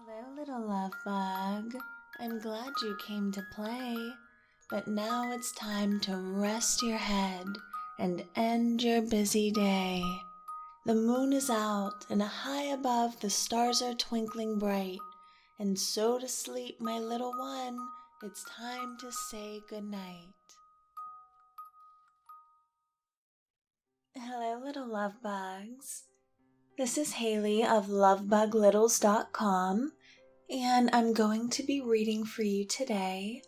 Hello, little love bug. I'm glad you came to play, but now it's time to rest your head and end your busy day. The moon is out, and high above the stars are twinkling bright, and so to sleep, my little one, it's time to say goodnight. Hello, little love bugs. This is Haley of lovebuglittles.com, and I'm going to be reading for you today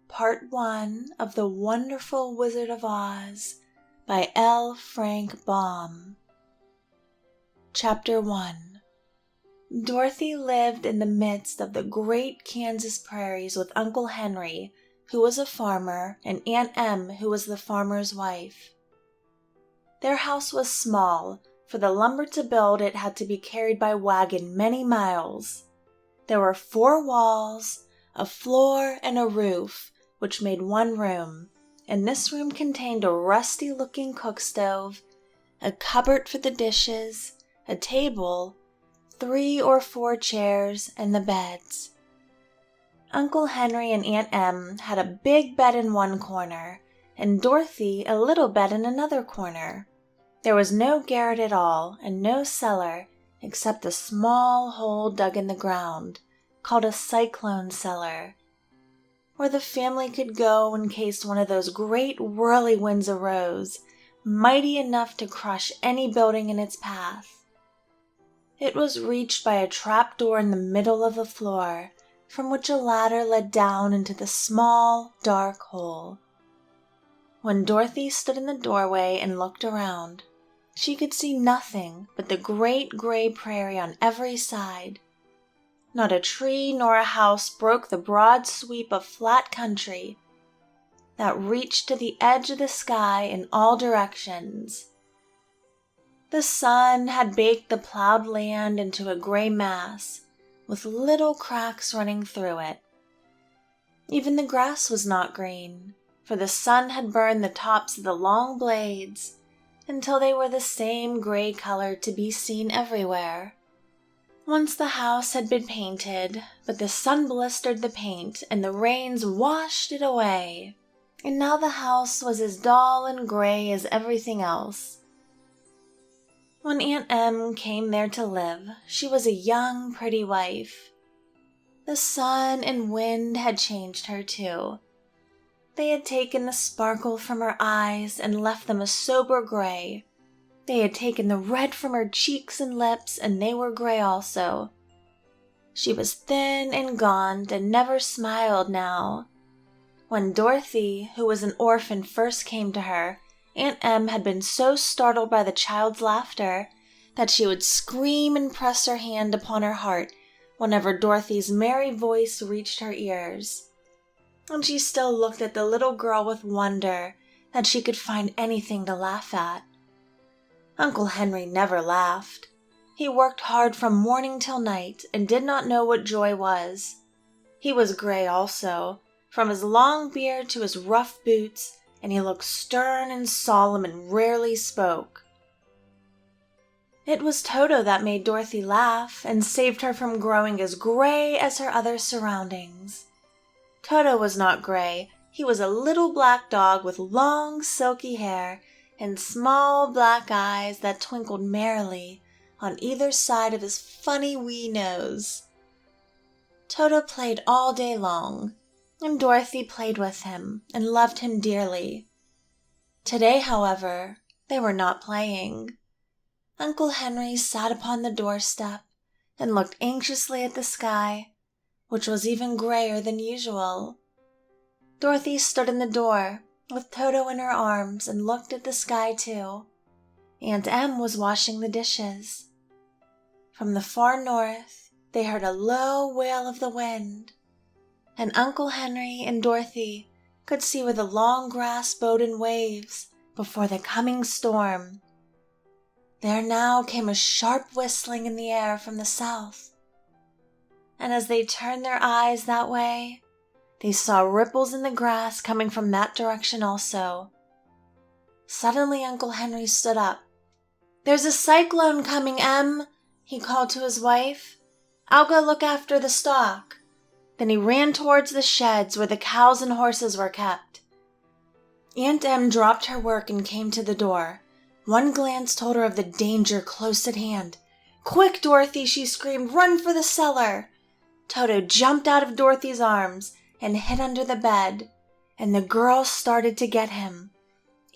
Part 1 of The Wonderful Wizard of Oz by L. Frank Baum. Chapter 1. Dorothy lived in the midst of the great Kansas prairies with Uncle Henry, who was a farmer, and Aunt Em, who was the farmer's wife. Their house was small, for the lumber to build it had to be carried by wagon many miles. There were 4 walls, a floor, and a roof, which made one room, and this room contained a rusty-looking cook stove, a cupboard for the dishes, a table, 3 or 4 chairs, and the beds. Uncle Henry and Aunt Em had a big bed in one corner, and Dorothy a little bed in another corner. There was no garret at all, and no cellar, except a small hole dug in the ground, called a cyclone cellar, where the family could go in case one of those great whirlywinds arose, mighty enough to crush any building in its path. It was reached by a trap door in the middle of the floor, from which a ladder led down into the small, dark hole. When Dorothy stood in the doorway and looked around, she could see nothing but the great gray prairie on every side. Not a tree nor a house broke the broad sweep of flat country that reached to the edge of the sky in all directions. The sun had baked the plowed land into a gray mass, with little cracks running through it. Even the grass was not green, for the sun had burned the tops of the long blades until they were the same gray color to be seen everywhere. Once the house had been painted, but the sun blistered the paint and the rains washed it away, and now the house was as dull and gray as everything else. When Aunt Em came there to live, she was a young, pretty wife. The sun and wind had changed her too. They had taken the sparkle from her eyes and left them a sober gray. They had taken the red from her cheeks and lips, and they were gray also. She was thin and gaunt and never smiled now. When Dorothy, who was an orphan, first came to her, Aunt Em had been so startled by the child's laughter that she would scream and press her hand upon her heart whenever Dorothy's merry voice reached her ears. And she still looked at the little girl with wonder that she could find anything to laugh at. Uncle Henry never laughed. He worked hard from morning till night and did not know what joy was. He was gray also, from his long beard to his rough boots, and he looked stern and solemn and rarely spoke. It was Toto that made Dorothy laugh and saved her from growing as gray as her other surroundings. Toto was not gray. He was a little black dog with long, silky hair and small black eyes that twinkled merrily on either side of his funny wee nose. Toto played all day long, and Dorothy played with him and loved him dearly. Today, however, they were not playing. Uncle Henry sat upon the doorstep and looked anxiously at the sky, which was even grayer than usual. Dorothy stood in the door, with Toto in her arms, and looked at the sky too. Aunt Em was washing the dishes. From the far north, they heard a low wail of the wind, and Uncle Henry and Dorothy could see where the long grass bowed in waves before the coming storm. There now came a sharp whistling in the air from the south, and as they turned their eyes that way, they saw ripples in the grass coming from that direction also. Suddenly Uncle Henry stood up. "There's a cyclone coming, Em," he called to his wife. I'll go look after the stock." Then he ran towards the sheds where the cows and horses were kept. Aunt Em dropped her work and came to the door. One glance told her of the danger close at hand. "Quick, Dorothy," she screamed, "run for the cellar." Toto jumped out of Dorothy's arms and hid under the bed, and the girl started to get him.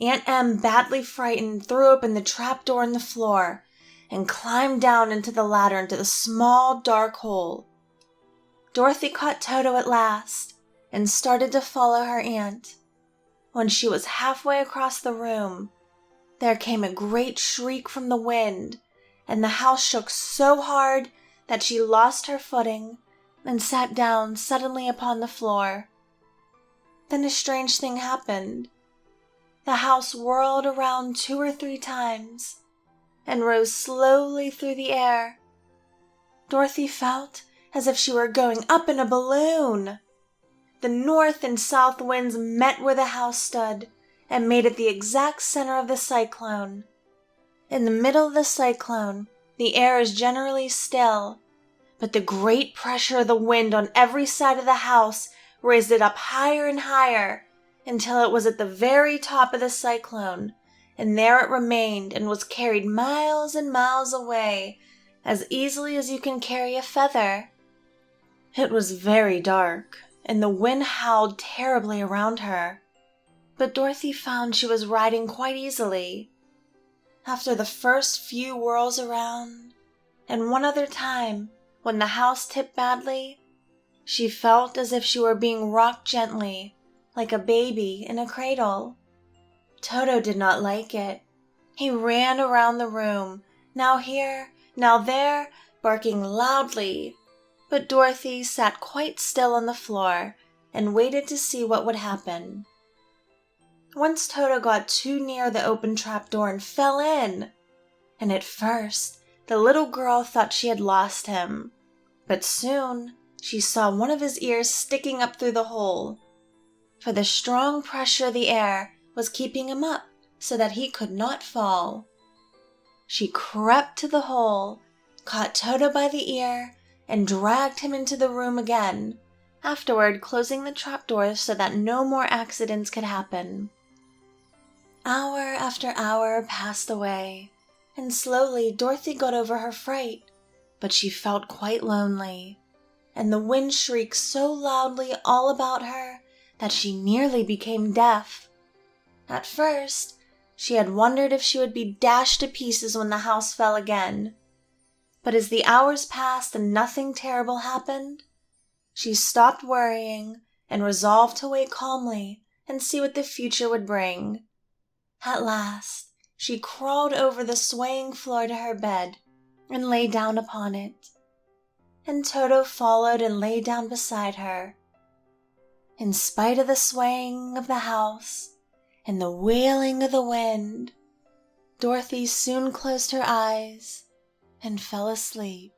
Aunt Em, badly frightened, threw open the trap door in the floor and climbed down into the ladder into the small, dark hole. Dorothy caught Toto at last and started to follow her aunt. When she was halfway across the room, there came a great shriek from the wind, and the house shook so hard that she lost her footing and sat down suddenly upon the floor. Then a strange thing happened. The house whirled around 2 or 3 times and rose slowly through the air. Dorothy felt as if she were going up in a balloon. The north and south winds met where the house stood and made it the exact center of the cyclone. In the middle of the cyclone, the air is generally still, but the great pressure of the wind on every side of the house raised it up higher and higher until it was at the very top of the cyclone, and there it remained and was carried miles and miles away as easily as you can carry a feather. It was very dark, and the wind howled terribly around her, but Dorothy found she was riding quite easily. After the first few whirls around, and one other time when the house tipped badly, she felt as if she were being rocked gently, like a baby in a cradle. Toto did not like it. He ran around the room, now here, now there, barking loudly, but Dorothy sat quite still on the floor and waited to see what would happen. Once Toto got too near the open trapdoor and fell in, and at first the little girl thought she had lost him, but soon she saw one of his ears sticking up through the hole, for the strong pressure of the air was keeping him up so that he could not fall. She crept to the hole, caught Toto by the ear, and dragged him into the room again, afterward closing the trapdoor so that no more accidents could happen. Hour after hour passed away, and slowly Dorothy got over her fright, but she felt quite lonely, and the wind shrieked so loudly all about her that she nearly became deaf. At first, she had wondered if she would be dashed to pieces when the house fell again, but as the hours passed and nothing terrible happened, she stopped worrying and resolved to wait calmly and see what the future would bring. At last, she crawled over the swaying floor to her bed and lay down upon it, and Toto followed and lay down beside her. In spite of the swaying of the house and the wailing of the wind, Dorothy soon closed her eyes and fell asleep.